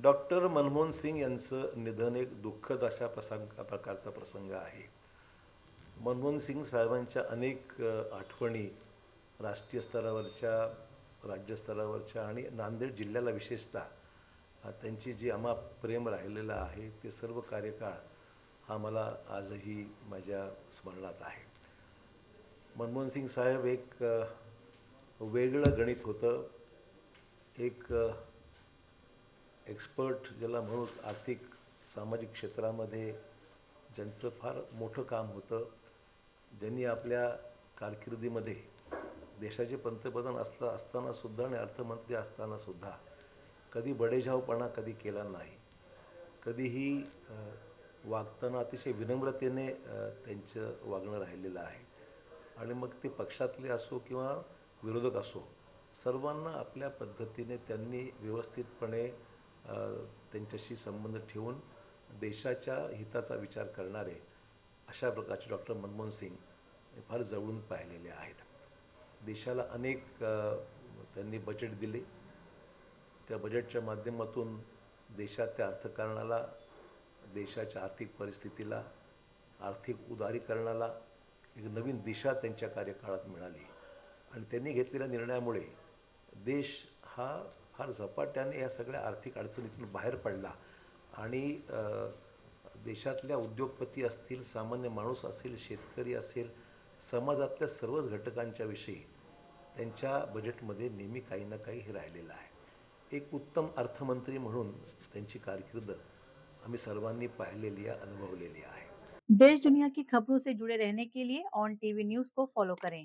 Doctor Manmohan Singh यांचं निधन एक दुःखद अशा प्रकारचा प्रसंग आहे. मनमोहन सिंग साहेबांच्या अनेक आठवणी राष्ट्रीय स्तरावरच्या, राज्यस्तरावरच्या आणि नांदेड जिल्ह्याला विशेषतः त्यांची जी अमाप प्रेम राहिलेलं आहे ते सर्व कार्यकाळ हा मला आजही माझ्या स्मरणात आहे. मनमोहन सिंग साहेब एक वेगळं गणित होतं. एक एक्सपर्ट ज्याला म्हणू आर्थिक सामाजिक क्षेत्रामध्ये ज्यांचं फार मोठं काम होतं, ज्यांनी आपल्या कारकिर्दीमध्ये देशाचे पंतप्रधान असतानासुद्धा आणि अर्थमंत्री असतानासुद्धा कधी बडेजावपणा कधी केला नाही. कधीही वागताना अतिशय विनम्रतेने त्यांचं वागणं राहिलेलं आहे. आणि मग ते पक्षातले असो किंवा विरोधक असो, सर्वांना आपल्या पद्धतीने त्यांनी व्यवस्थितपणे त्यांच्याशी संबंध ठेवून देशाच्या हिताचा विचार करणारे अशा प्रकारचे डॉक्टर मनमोहन सिंग हे फार जवळून पाहिलेले आहेत. देशाला अनेक त्यांनी बजेट दिले. त्या बजेटच्या माध्यमातून देशाच्या अर्थकारणाला, देशाच्या आर्थिक परिस्थितीला, आर्थिक उदारीकरणाला एक नवीन दिशा त्यांच्या कार्यकाळात मिळाली. आणि त्यांनी घेतलेल्या निर्णयामुळे देश हा फार झपाट्याने या सगळ्या आर्थिक अडचणीतून बाहेर पडला. आणि देशातल्या उद्योगपती असतील, सामान्य माणूस असेल, शेतकरी असेल, समाजातल्या सर्वच घटकांच्या विषयी त्यांच्या बजेटमध्ये नेहमी काही ना काही हे राहिलेलं आहे. एक उत्तम अर्थमंत्री म्हणून त्यांची कारकीर्द आम्ही सर्वांनी पाहिलेली आहे, अनुभवलेली आहे. देश दुनिया की खबरों से जुड़े रहने के लिए ऑन टीवी न्यूज़ को फॉलो करें।